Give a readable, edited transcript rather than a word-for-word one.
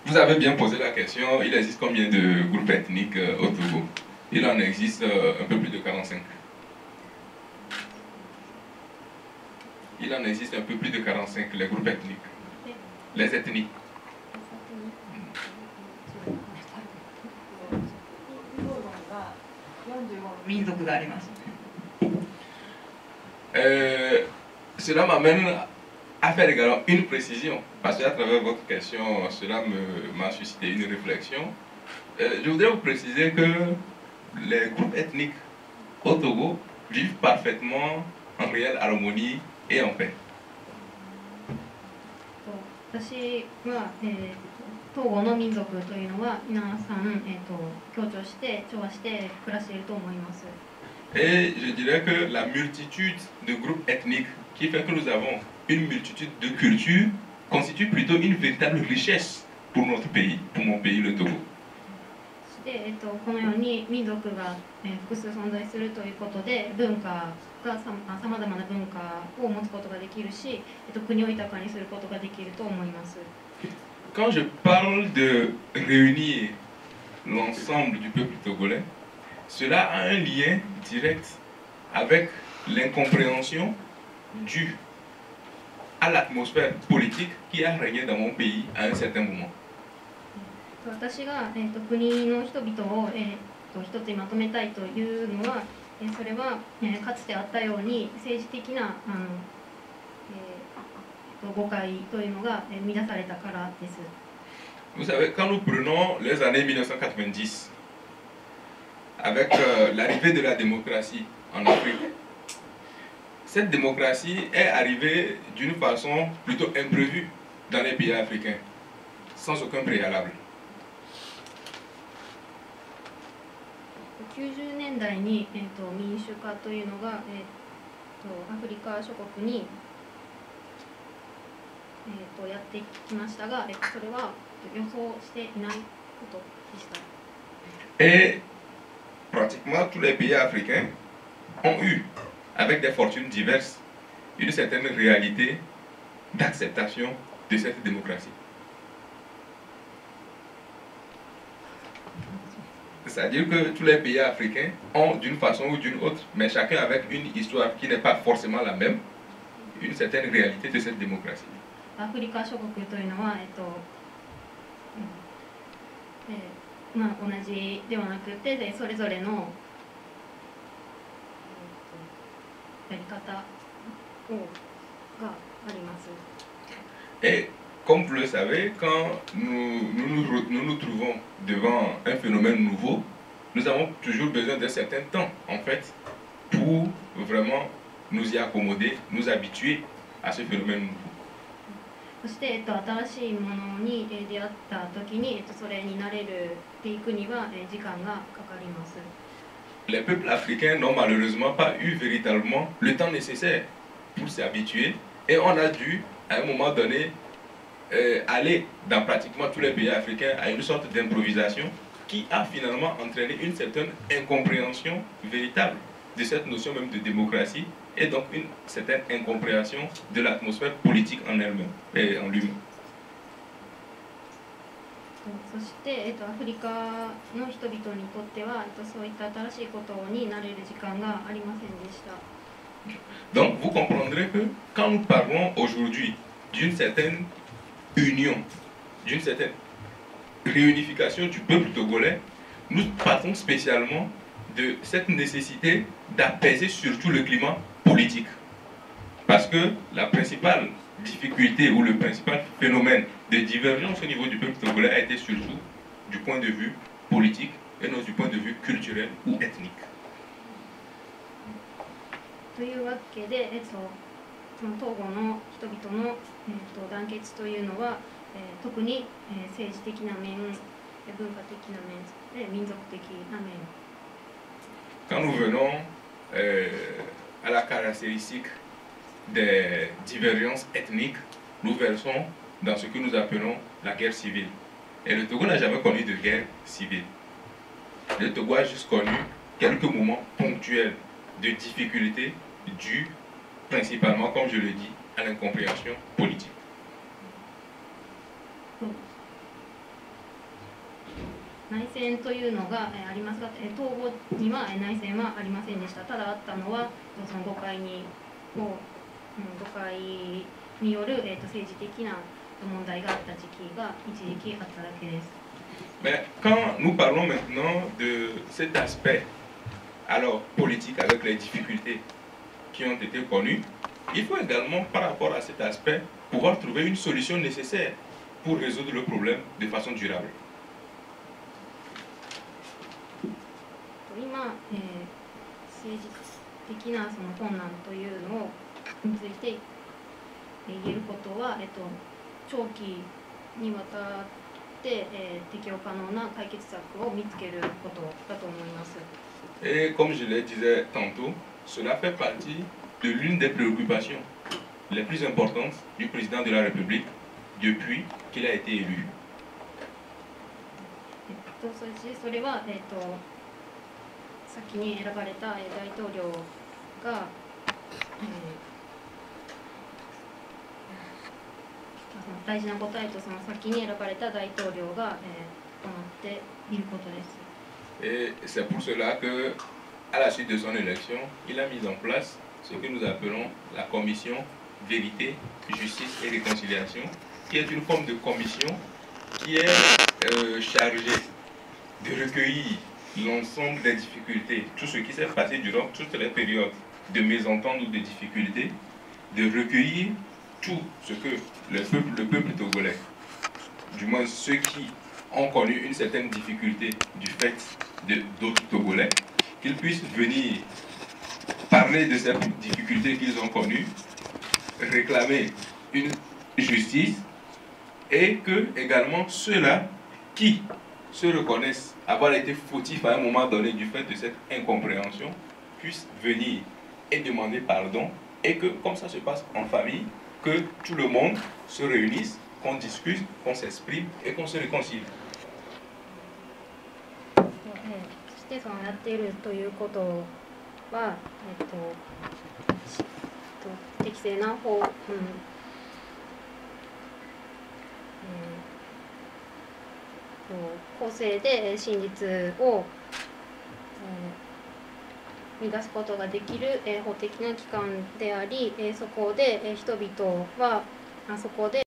Vous avez bien posé la question, il existe combien de groupes ethniques au Togo? Il en existe un peu plus de 45. Il en existe un peu plus de 45, les groupes ethniques. Les ethnies. Cela m'amène à faire également une précision, parce qu'à travers votre question, cela m'a suscité une réflexion. Je voudrais vous préciser que les groupes ethniques au Togo vivent parfaitement en réelle harmonie et en paix. 私は、東郷の民族というのは皆さん、協調して調和して暮らしていると思います。 Et je dirais que la multitude de groupes ethniques qui fait que nous avons une multitude de cultures constitue plutôt une véritable richesse pour notre pays, pour mon pays, le Togo. そして、このように民族が、複数存在するということで文化がさまざまな文化を持つことができるし、国を豊かにすることができると思います。 Quand je parle de réunir l'ensemble du peuple togolais, cela a un lien direct avec l'incompréhension due à l'atmosphère politique qui a régné dans mon pays à un certain moment. 私が、国の人々を、一つにまとめたいというのは、それは、かつてあったように政治的な誤解というのが乱されたからです。 Vous savez, quand nous prenons les années 1990, avec l'arrivée de la démocratie en Afrique, cette démocratie est arrivée d'une façon plutôt imprévue dans les pays africains, sans aucun préalable. 90年代に、民主化というのが、アフリカ諸国に、やってきましたが、それは予想していないことでした。 Et pratiquement tous les pays africains ont eu, avec des fortunes diverses, une certaine réalité d'acceptation de cette démocratie. C'est-à-dire que tous les pays africains ont d'une façon ou d'une autre, mais chacun avec une histoire qui n'est pas forcément la même, une certaine réalité de cette démocratie. アフリカ諸国というのは、同じではなくて、それぞれの、やり方があります。 Et comme vous le savez, quand nous trouvons devant un phénomène nouveau, nous avons toujours besoin d'un certain temps, en fait, pour vraiment nous y accommoder, nous habituer à ce phénomène nouveau. そして、新しいものに出会った時に、それに慣れていくには時間がかかります。 Les peuples africains n'ont malheureusement pas eu véritablement le temps nécessaire pour s'habituer et on a dû, à un moment donné, aller dans pratiquement tous les pays africains à une sorte d'improvisation qui a finalement entraîné une certaine incompréhension véritable de cette notion même de démocratie et donc une certaine incompréhension de l'atmosphère politique en elle-même et en lui-même. そして、アフリカの人々にとっては、そういった新しいことに慣れる時間がありませんでした。 Donc vous comprendrez que quand nous parlons aujourd'hui d'une certaine union, d'une certaine réunification du peuple togolais, nous partons spécialement de cette nécessité d'apaiser surtout le climat politique. Parce que la principale difficulté ou le principal phénomène de divergence au niveau du peuple togolais a été surtout du point de vue politique et non du point de vue culturel ou ethnique. というわけで、その東郷の人々の、団結というのは、特に、政治的な面、文化的な面、民族的な面。 Quand nous venons à la caractéristique des divergences ethniques, nous versons dans ce que nous appelons la guerre civile. Et le Togo n'a jamais connu de guerre civile. Le Togo a juste connu quelques moments ponctuels de difficultés dues principalement, comme je le dis, à l'incompréhension politique. 内戦というのがありますが、トーゴには内戦はありませんでした。ただあったのはその誤解による政治的な問題があった時期が一時期あっただけです。Mais quand nous parlons maintenant de cet aspect, alors politique avec les difficultés qui ont été connues, il faut également par rapport à cet aspect pouvoir trouver une solution nécessaire pour résoudre le problème de façon durable. 今、政治的なその困難というのについて言えることは、長期にわたって適用可能な解決策を見つけることだと思います。Et comme je le disais tantôt, cela fait partie de l'une des préoccupations les plus importantes du président de la République depuis qu'il a été élu. それは、先に選ばれた大統領が、大事な答えとその先に選ばれた大統領が、行っていることです。Et c'est pour cela que, à la suite de son élection, il a mis en place ce que nous appelons la commission Vérité, Justice et Réconciliation, qui est une forme de commission qui est chargée de recueillir l'ensemble des difficultés, tout ce qui s'est passé durant toutes les périodes de mésentente ou de difficultés, de recueillir tout ce que le peuple togolais, du moins ceux qui ont connu une certaine difficulté du fait d'autres Togolais, qu'ils puissent venir parler de ces difficultés qu'ils ont connues, réclamer une justice, et que également ceux-là qui se reconnaissent avoir été fautifs à un moment donné du fait de cette incompréhension puissent venir et demander pardon, et que comme ça se passe en famille, que tout le monde se réunisse, qu'on discute, qu'on s'exprime et qu'on se réconcilie. そしてそのやっているということは、適正な公正で真実を乱すことができる法的な機関であり、そこで人々はそこで